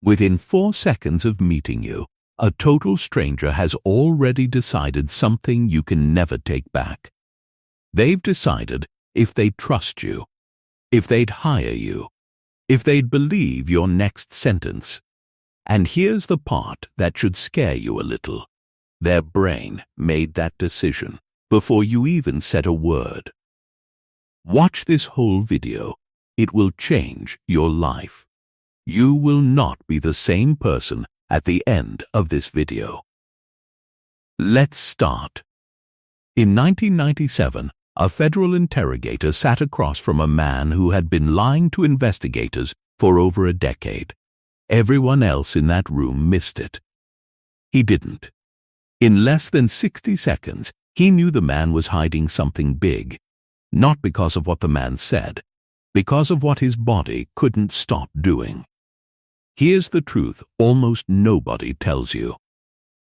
Within 4 seconds of meeting you, a total stranger has already decided something you can never take back. They've decided if they'd trust you, if they'd hire you, if they'd believe your next sentence. And here's the part that should scare you a little. Their brain made that decision before you even said a word. Watch this whole video. It will change your life. You will not be the same person at the end of this video. Let's start. In 1997, a federal interrogator sat across from a man who had been lying to investigators for over a decade. Everyone else in that room missed it. He didn't. In less than 60 seconds, he knew the man was hiding something big, not because of what the man said, because of what his body couldn't stop doing. Here's the truth almost nobody tells you.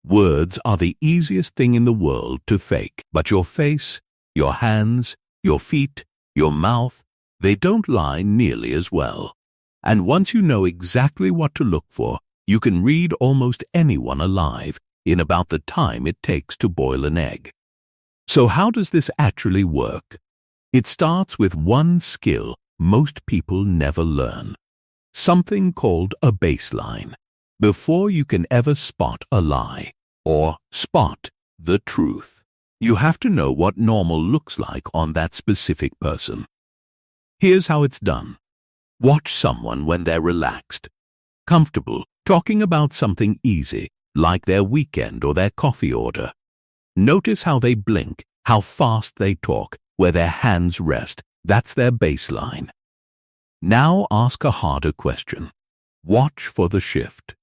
Words are the easiest thing in the world to fake, but your face, your hands, your feet, your mouth, they don't lie nearly as well. And once you know exactly what to look for, you can read almost anyone alive in about the time it takes to boil an egg. So how does this actually work? It starts with one skill most people never learn. Something called a baseline. Before you can ever spot a lie or spot the truth, you have to know what normal looks like on that specific person. Here's how it's done. Watch someone when they're relaxed, comfortable, talking about something easy, like their weekend or their coffee order. Notice how they blink, how fast they talk, where their hands rest. That's their baseline. Now ask a harder question. Watch for the shift.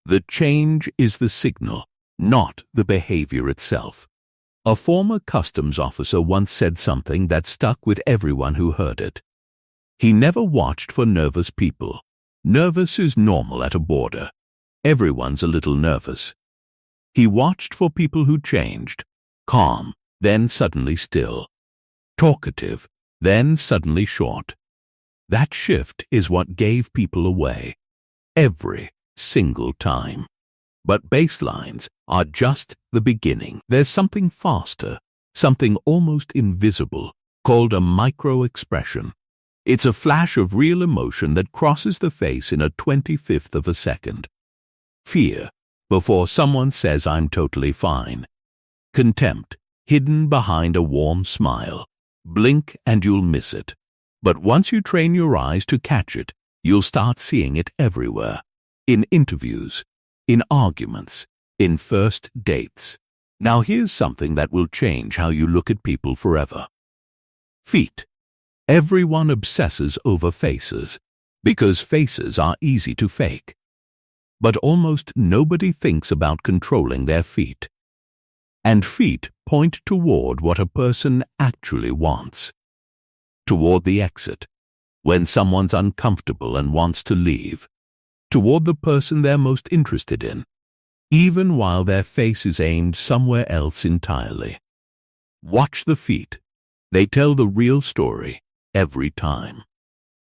The change is the signal, not the behavior itself. A former customs officer once said something that stuck with everyone who heard it. He never watched for nervous people. Nervous is normal at a border. Everyone's a little nervous. He watched for people who changed. Calm, then suddenly still. Talkative, then suddenly short. That shift is what gave people away. Every single time. But baselines are just the beginning. There's something faster, something almost invisible, called a micro-expression. It's a flash of real emotion that crosses the face in a 25th of a second. Fear, before someone says I'm totally fine. Contempt, hidden behind a warm smile. Blink and you'll miss it. But once you train your eyes to catch it, you'll start seeing it everywhere. In interviews, in arguments, in first dates. Now here's something that will change how you look at people forever. Feet. Everyone obsesses over faces, because faces are easy to fake. But almost nobody thinks about controlling their feet. And feet point toward what a person actually wants. Toward the exit, when someone's uncomfortable and wants to leave. Toward the person they're most interested in, even while their face is aimed somewhere else entirely. Watch the feet. They tell the real story every time.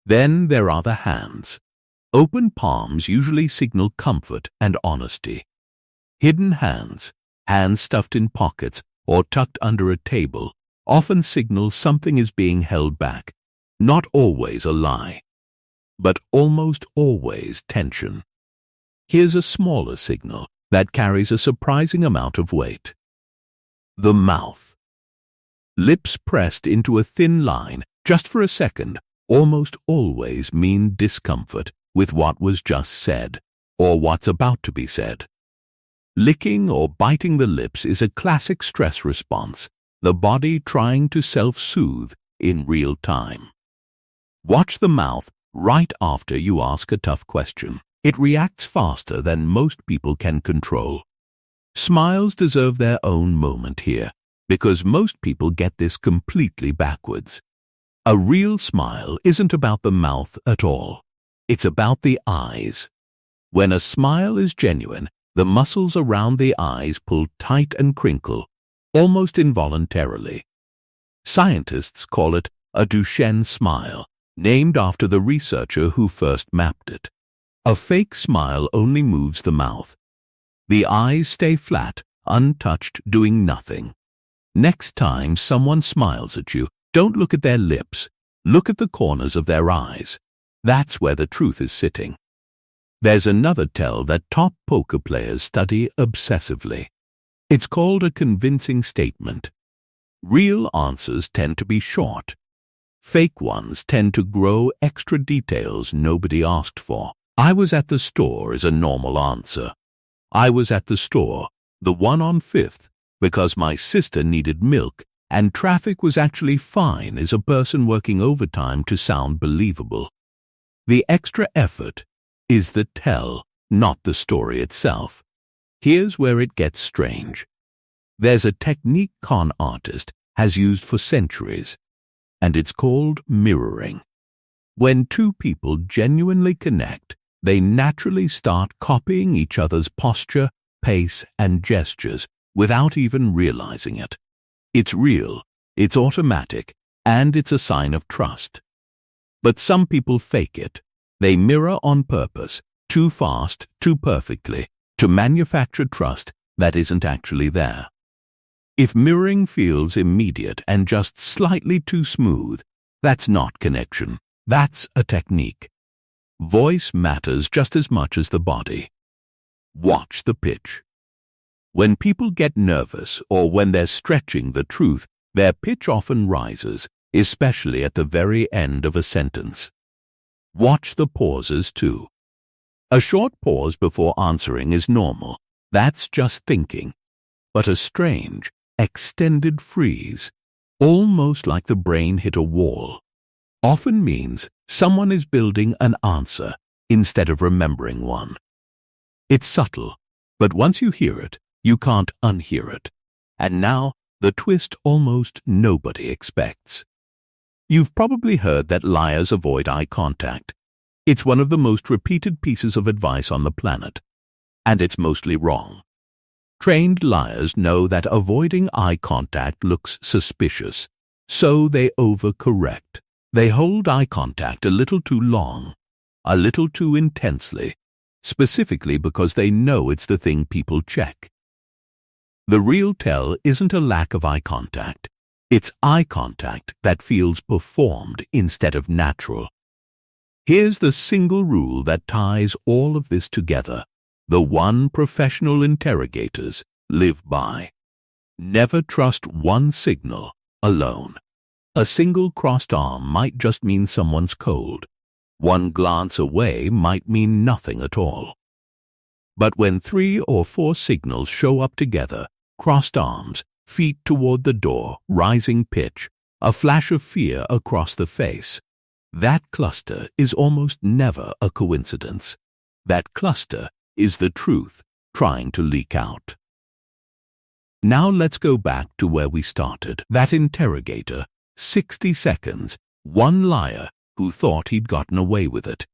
Then there are the hands. Open palms usually signal comfort and honesty. Hidden hands, hands stuffed in pockets or tucked under a table, often signal something is being held back. Not always a lie, but almost always tension. Here's a smaller signal that carries a surprising amount of weight. The mouth. Lips pressed into a thin line just for a second almost always mean discomfort with what was just said or what's about to be said. Licking or biting the lips is a classic stress response, the body trying to self-soothe in real time. Watch the mouth right after you ask a tough question. It reacts faster than most people can control. Smiles deserve their own moment here, because most people get this completely backwards. A real smile isn't about the mouth at all. It's about the eyes. When a smile is genuine, the muscles around the eyes pull tight and crinkle, almost involuntarily. Scientists call it a Duchenne smile, named after the researcher who first mapped it. A fake smile only moves the mouth. The eyes stay flat, untouched, doing nothing. Next time someone smiles at you, don't look at their lips. Look at the corners of their eyes. That's where the truth is sitting. There's another tell that top poker players study obsessively. It's called a convincing statement. Real answers tend to be short. Fake ones tend to grow extra details nobody asked for. "I was at the store" is a normal answer. "I was at the store, the one on 5th, because my sister needed milk, and traffic was actually fine" is a person working overtime to sound believable. The extra effort is the tell, not the story itself. Here's where it gets strange. There's a technique con artist has used for centuries, and it's called mirroring. When two people genuinely connect, they naturally start copying each other's posture, pace, and gestures without even realizing it. It's real, it's automatic, and it's a sign of trust. But some people fake it. They mirror on purpose, too fast, too perfectly, to manufacture trust that isn't actually there. If mirroring feels immediate and just slightly too smooth, that's not connection. That's a technique. Voice matters just as much as the body. Watch the pitch. When people get nervous or when they're stretching the truth, their pitch often rises, especially at the very end of a sentence. Watch the pauses too. A short pause before answering is normal. That's just thinking. But a strange, extended freeze, almost like the brain hit a wall, often means someone is building an answer instead of remembering one. It's subtle, but once you hear it, you can't unhear it. And now, the twist almost nobody expects. You've probably heard that liars avoid eye contact. It's one of the most repeated pieces of advice on the planet, and it's mostly wrong. Trained liars know that avoiding eye contact looks suspicious, so they overcorrect. They hold eye contact a little too long, a little too intensely, specifically because they know it's the thing people check. The real tell isn't a lack of eye contact. It's eye contact that feels performed instead of natural. Here's the single rule that ties all of this together, the one professional interrogators live by. Never trust one signal alone. A single crossed arm might just mean someone's cold. One glance away might mean nothing at all. But when 3 or 4 signals show up together, crossed arms, feet toward the door, rising pitch, a flash of fear across the face, that cluster is almost never a coincidence. That cluster is the truth trying to leak out. Now let's go back to where we started. That interrogator, 60 seconds, one liar who thought he'd gotten away with it.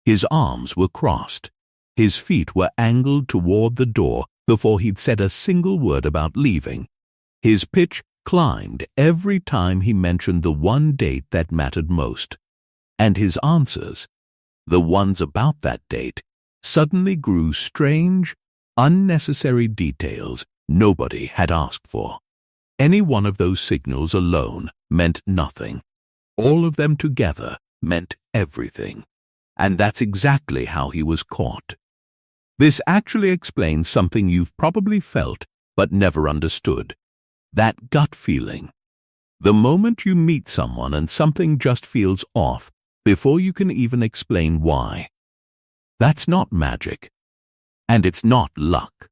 His arms were crossed. His feet were angled toward the door before he'd said a single word about leaving. His pitch climbed every time he mentioned the one date that mattered most. And his answers, the ones about that date, suddenly grew strange, unnecessary details nobody had asked for. Any one of those signals alone meant nothing. All of them together meant everything. And that's exactly how he was caught. This actually explains something you've probably felt but never understood. That gut feeling. The moment you meet someone and something just feels off before you can even explain why. That's not magic. And it's not luck.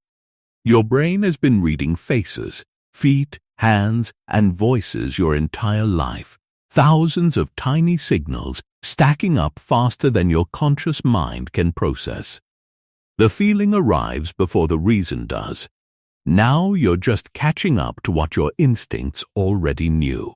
Your brain has been reading faces, feet, hands, and voices your entire life. Thousands of tiny signals stacking up faster than your conscious mind can process. The feeling arrives before the reason does. Now you're just catching up to what your instincts already knew.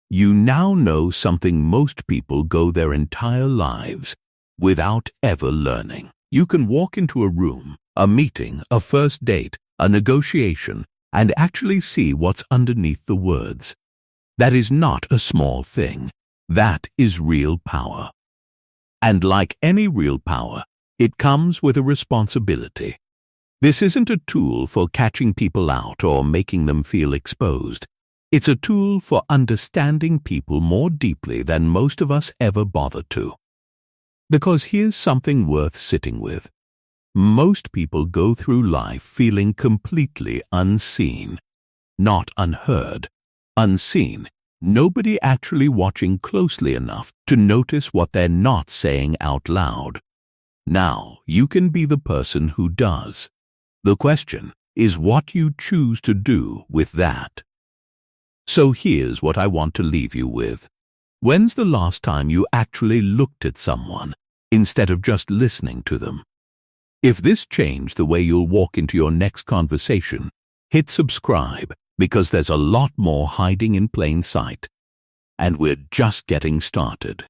You now know something most people go their entire lives without ever learning. You can walk into a room, a meeting, a first date, a negotiation, and actually see what's underneath the words. That is not a small thing. That is real power. And like any real power, It comes with a responsibility. This isn't a tool for catching people out or making them feel exposed. It's a tool for understanding people more deeply than most of us ever bother to. Because here's something worth sitting with. Most people go through life feeling completely unseen. Not unheard. Unseen. Nobody actually watching closely enough to notice what they're not saying out loud. Now, you can be the person who does. The question is what you choose to do with that. So here's what I want to leave you with. When's the last time you actually looked at someone instead of just listening to them? If this changed the way you'll walk into your next conversation, hit subscribe because there's a lot more hiding in plain sight. And we're just getting started.